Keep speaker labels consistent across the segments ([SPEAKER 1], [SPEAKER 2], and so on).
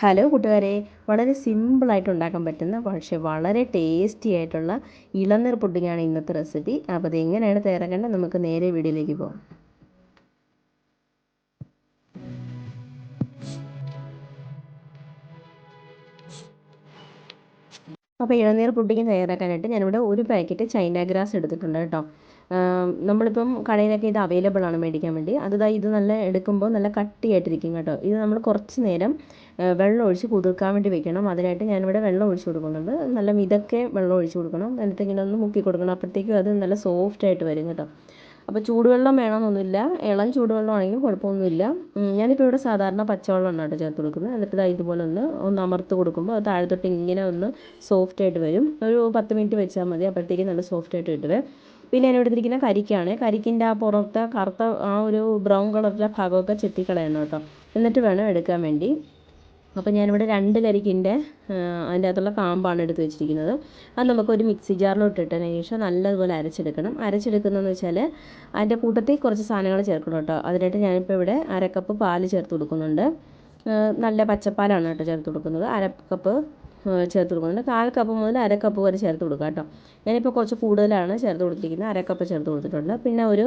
[SPEAKER 1] Hello കൂട്ടുകാരെ, വളരെ സിമ്പിളായിട്ട് ഉണ്ടാക്കാൻ പറ്റുന്ന പക്ഷേ വളരെ ടേസ്റ്റി ആയിട്ടുള്ള ഇളനീർ പുഡിങ്ങാണ് ഇന്നത്തെ റെസിപ്പി. അപ്പോൾ അത് എങ്ങനെയാണ് തയ്യാറാക്കേണ്ടത് നമുക്ക് നേരെ വീഡിയോയിലേക്ക് പോകാം. അപ്പോൾ ഇളനീർ പുഡിങ് തയ്യാറാക്കാനായിട്ട് ഞാനിവിടെ ഒരു പാക്കറ്റ് ചൈന ഗ്രാസ് എടുത്തിട്ടുണ്ട് കേട്ടോ. നമ്മളിപ്പം കടയിലൊക്കെ ഇത് അവൈലബിൾ ആണ് മേടിക്കാൻ വേണ്ടി. ഇത് നല്ല എടുക്കുമ്പോൾ നല്ല കട്ടിയായിട്ടിരിക്കും കേട്ടോ. ഇത് നമ്മൾ കുറച്ച് നേരം വെള്ളം ഒഴിച്ച് കുതിർക്കാൻ വേണ്ടി വെക്കണം. അതിനായിട്ട് ഞാനിവിടെ വെള്ളം ഒഴിച്ച് കൊടുക്കുന്നുണ്ട്. നല്ല മിതക്കെ വെള്ളം ഒഴിച്ച് കൊടുക്കണം. എന്നിട്ട് ഇങ്ങനെ ഒന്ന് മുക്കി കൊടുക്കണം. അപ്പോഴത്തേക്കും അത് നല്ല സോഫ്റ്റായിട്ട് വരും കേട്ടോ. അപ്പോൾ ചൂടുവെള്ളം വേണമെന്നൊന്നുമില്ല, ഇളം ചൂടുവെള്ളം ആണെങ്കിലും കുഴപ്പമൊന്നുമില്ല. ഞാനിപ്പോൾ ഇവിടെ സാധാരണ പച്ചവെള്ളമാണ് കേട്ടോ ചേർത്ത് കൊടുക്കുന്നത്. എന്നിട്ട് ഇതുപോലെ ഒന്ന് അമർത്ത് കൊടുക്കുമ്പോൾ അത് താഴത്തോട്ട് ഇങ്ങനെ ഒന്ന് സോഫ്റ്റായിട്ട് വരും. ഒരു 10 മിനിറ്റ് വെച്ചാൽ മതി, അപ്പോഴത്തേക്കും നല്ല സോഫ്റ്റായിട്ട് കിട്ടുവേ. പിന്നെ ഞാൻ എടുത്തിരിക്കുന്ന കരിക്കാണ്. കരിക്കിൻ്റെ ആ പുറത്തെ കറുത്ത ആ ഒരു ബ്രൗൺ കളറിലെ ഭാഗമൊക്കെ ചെത്തിക്കളയണം കേട്ടോ. എന്നിട്ട് വേണം എടുക്കാൻ വേണ്ടി. അപ്പോൾ ഞാനിവിടെ 2 കരിക്കിൻ്റെ അതിൻ്റെ അകത്തുള്ള കാമ്പാണ് എടുത്ത് വെച്ചിരിക്കുന്നത്. അത് നമുക്കൊരു മിക്സി ജാറിലോട്ട് ഇട്ടതിന് ശേഷം നല്ലതുപോലെ അരച്ചെടുക്കണം. അരച്ചെടുക്കുന്നതെന്ന് വെച്ചാൽ അതിൻ്റെ കൂട്ടത്തിൽ കുറച്ച് സാധനങ്ങൾ ചേർക്കണം കേട്ടോ. അതിനായിട്ട് ഞാനിപ്പോൾ ഇവിടെ 1/2 കപ്പ് പാല് ചേർത്ത് കൊടുക്കുന്നുണ്ട്. നല്ല പച്ചപ്പാലാണ് കേട്ടോ ചേർത്ത് കൊടുക്കുന്നത്. 1/2 കപ്പ് ചേർത്ത് കൊടുക്കുന്നുണ്ട്. 1/4 കപ്പ് മുതൽ 1/2 കപ്പ് വരെ ചേർത്ത് കൊടുക്കുക കേട്ടോ. ഞാനിപ്പോൾ കുറച്ച് കൂടുതലാണ് ചേർത്ത് കൊടുത്തിരിക്കുന്നത്. 1/2 കപ്പ് ചേർത്ത് കൊടുത്തിട്ടുണ്ട്. പിന്നെ ഒരു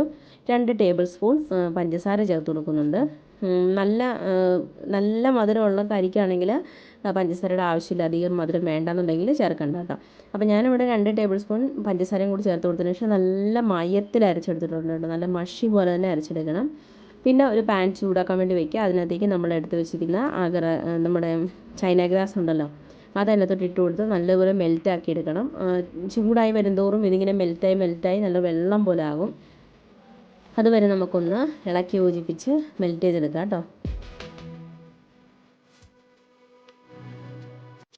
[SPEAKER 1] 2 ടേബിൾ സ്പൂൺ പഞ്ചസാര ചേർത്ത് കൊടുക്കുന്നുണ്ട്. നല്ല മധുരമുള്ള കരിക്കാണെങ്കിൽ പഞ്ചസാരയുടെ ആവശ്യമില്ല, അധികം മധുരം വേണ്ടാന്നുണ്ടെങ്കിൽ ചേർക്കണ്ട കേട്ടോ. അപ്പോൾ ഞാനിവിടെ 2 ടേബിൾ സ്പൂൺ പഞ്ചസാരയും കൂടി ചേർത്ത് കൊടുത്തതിന് ശേഷം നല്ല മയത്തിൽ അരച്ചെടുത്തിട്ടുണ്ട് കേട്ടോ. നല്ല മഷി പോലെ തന്നെ അരച്ചെടുക്കണം. പിന്നെ ഒരു പാൻ ചൂടാക്കാൻ വേണ്ടി വയ്ക്കുക. അതിനകത്തേക്ക് നമ്മൾ എടുത്ത് വെച്ചിരിക്കുന്ന നമ്മുടെ ചൈന ഗ്രാസ് ഉണ്ടല്ലോ, അതിനകത്തോട്ട് ഇട്ട് കൊടുത്ത് നല്ലപോലെ മെൽറ്റാക്കി എടുക്കണം. ചൂടായി വരുന്തോറും ഇതിങ്ങനെ മെൽറ്റായി നല്ല വെള്ളം പോലെ ആകും. അതുവരെ നമുക്കൊന്ന് ഇളക്കി യോജിപ്പിച്ച് മെൽറ്റ് ചെയ്തെടുക്കാം കേട്ടോ.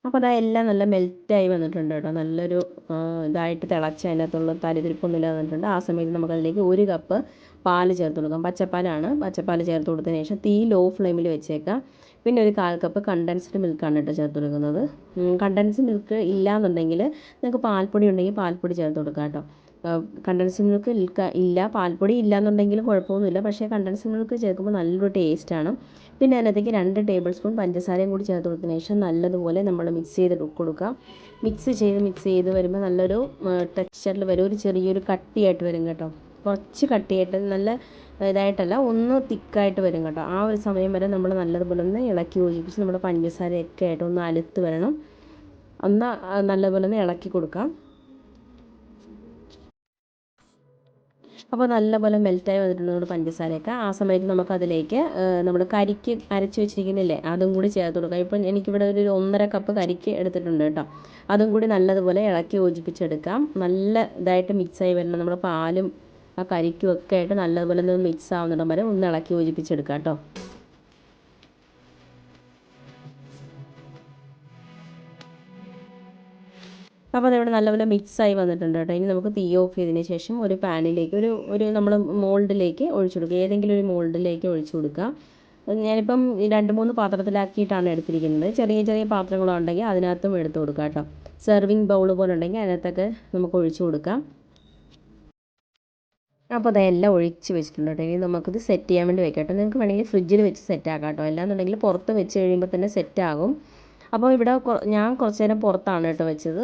[SPEAKER 1] അപ്പോൾ എല്ലാം നല്ല മെൽറ്റായി വന്നിട്ടുണ്ട് കേട്ടോ. നല്ലൊരു ഇതായിട്ട് തിളച്ച് അതിനകത്തുള്ള തരിതിരിപ്പൊന്നുമില്ല വന്നിട്ടുണ്ട്. ആ സമയത്ത് നമുക്കതിലേക്ക് 1 കപ്പ് പാല് ചേർത്ത് കൊടുക്കാം. പച്ചപ്പാലാണ്. പച്ചപ്പാൽ ചേർത്ത് കൊടുത്തതിന് ശേഷം തീ ലോ ഫ്ലെയിമിൽ വെച്ചേക്കാം. പിന്നെ ഒരു 1/4 കപ്പ് കണ്ടൻസ്ഡ് മിൽക്കാണ് കേട്ടോ ചേർത്ത് കൊടുക്കുന്നത്. കണ്ടൻസ്ഡ് മിൽക്ക് ഇല്ലയെന്നുണ്ടെങ്കിൽ നിങ്ങൾക്ക് പാൽപ്പൊടി ഉണ്ടെങ്കിൽ പാൽപ്പൊടി ചേർത്ത് കൊടുക്കാം കേട്ടോ. കണ്ടൻസ്ഡ് മിൽക്ക് ഇല്ല, പാൽപ്പൊടി ഇല്ലയെന്നുണ്ടെങ്കിൽ കുഴപ്പമൊന്നുമില്ല. പക്ഷേ കണ്ടൻസ്ഡ് മിൽക്ക് ചേർക്കുമ്പോൾ നല്ലൊരു ടേസ്റ്റാണ്. പിന്നെ അതിനകത്തേക്ക് 2 ടേബിൾ സ്പൂൺ പഞ്ചസാരയും കൂടി ചേർത്ത് കൊടുത്തതിന് ശേഷം നല്ലതുപോലെ നമ്മൾ മിക്സ് ചെയ്ത് കൊടുക്കാം. മിക്സ് ചെയ്ത് വരുമ്പോൾ നല്ലൊരു ടെക്സ്ചറിൽ വരും. ഒരു ചെറിയൊരു കട്ടിയായിട്ട് വരും കേട്ടോ. കുറച്ച് കട്ടിയായിട്ട്, നല്ല ഇതായിട്ടല്ല, ഒന്ന് തിക്കായിട്ട് വരും കേട്ടോ. ആ ഒരു സമയം വരെ നമ്മൾ നല്ലതുപോലെ ഒന്ന് ഇളക്കി യോജിപ്പിച്ച് നമ്മുടെ പഞ്ചസാരയൊക്കെ ആയിട്ട് ഒന്ന് അലുത്ത് വരണം. നല്ലതുപോലെ ഒന്ന് ഇളക്കി കൊടുക്കാം. അപ്പോൾ നല്ലപോലെ മെൽറ്റായി വന്നിട്ടുണ്ട് നമ്മുടെ പഞ്ചസാരയൊക്കെ. ആ സമയത്ത് നമുക്കതിലേക്ക് നമ്മൾ കരിക്ക് അരച്ച് വെച്ചിരിക്കുന്നില്ലേ, അതും കൂടി ചേർത്ത് കൊടുക്കാം. ഇപ്പം എനിക്കിവിടെ ഒരു 1.5 കപ്പ് കരിക്ക് എടുത്തിട്ടുണ്ട് കേട്ടോ. അതും കൂടി നല്ലതുപോലെ ഇളക്കി യോജിപ്പിച്ചെടുക്കാം. നല്ല ഇതായിട്ട് മിക്സായി വരണം. നമ്മുടെ പാലും ആ കരിക്കും ഒക്കെ ആയിട്ട് നല്ലതുപോലെ ഒന്ന് മിക്സ് ആവുന്നിടം വരെ ഒന്ന് ഇളക്കി യോജിപ്പിച്ചെടുക്കാം കേട്ടോ. അപ്പോൾ അതിവിടെ നല്ലപോലെ മിക്സായി വന്നിട്ടുണ്ട് കേട്ടോ. ഇനി നമുക്ക് തീ ഓഫ് ചെയ്തതിന് ശേഷം ഒരു പാനിലേക്ക് ഒരു നമ്മൾ മോൾഡിലേക്ക് ഒഴിച്ചു കൊടുക്കുക. ഏതെങ്കിലും ഒരു മോൾഡിലേക്ക് ഒഴിച്ചു കൊടുക്കുക. ഞാനിപ്പം 2-3 പാത്രത്തിലാക്കിയിട്ടാണ് എടുത്തിരിക്കുന്നത്. ചെറിയ ചെറിയ പാത്രങ്ങളുണ്ടെങ്കിൽ അതിനകത്തും എടുത്ത് കൊടുക്കുക കേട്ടോ. സെർവിങ് ബൗൾ പോലെ ഉണ്ടെങ്കിൽ അതിനകത്തൊക്കെ നമുക്ക് ഒഴിച്ചു കൊടുക്കാം. അപ്പോൾ അതെല്ലാം ഒഴിച്ച് വെച്ചിട്ടുണ്ട് കേട്ടോ. ഇനി നമുക്കിത് സെറ്റ് ചെയ്യാൻ വേണ്ടി വെക്കാം കേട്ടോ. നിങ്ങൾക്ക് വേണമെങ്കിൽ ഫ്രിഡ്ജിൽ വെച്ച് സെറ്റ് ആക്കാം കേട്ടോ. അല്ലാന്നുണ്ടെങ്കിൽ പുറത്ത് വെച്ച് കഴിയുമ്പോൾ തന്നെ സെറ്റാകും. അപ്പോൾ ഇവിടെ ഞാൻ കുറച്ച് നേരം പുറത്താണ് കേട്ടോ വെച്ചത്.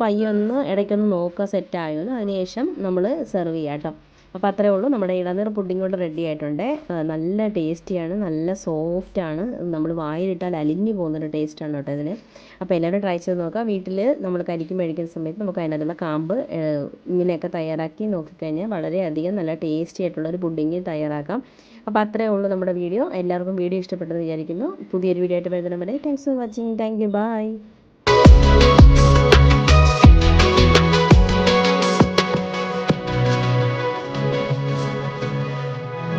[SPEAKER 1] പയ്യെ ഇടയ്ക്കൊന്ന് നോക്കുക സെറ്റായോ. അതിനുശേഷം നമ്മൾ സെർവ് ചെയ്യാം കേട്ടോ. അപ്പോൾ അത്രയേ ഉള്ളൂ. നമ്മുടെ ഇളനീർ പുഡിംഗ് കൊണ്ട് റെഡി ആയിട്ടുണ്ട്. നല്ല ടേസ്റ്റിയാണ്, നല്ല സോഫ്റ്റാണ്. നമ്മൾ വായിലിട്ടാൽ അലിഞ്ഞു പോകുന്നൊരു ടേസ്റ്റാണ് കേട്ടോ ഇതിന്. അപ്പോൾ എല്ലാവരും ട്രൈ ചെയ്ത് നോക്കുക. വീട്ടിൽ നമ്മൾ കരിക്ക് മേടിക്കുന്ന സമയത്ത് നമുക്ക് അതിനകത്തുള്ള കാമ്പ് ഇങ്ങനെയൊക്കെ തയ്യാറാക്കി നോക്കിക്കഴിഞ്ഞാൽ വളരെയധികം നല്ല ടേസ്റ്റി ആയിട്ടുള്ളൊരു പുഡിംഗ് തയ്യാറാക്കാം. അപ്പോൾ അത്രയേ ഉള്ളൂ നമ്മുടെ വീഡിയോ. എല്ലാവർക്കും വീഡിയോ ഇഷ്ടപ്പെട്ടെന്ന് വിചാരിക്കുന്നു. പുതിയൊരു വീഡിയോ ആയിട്ട് വരുന്നവരെ thanks for watching. Thank you. By.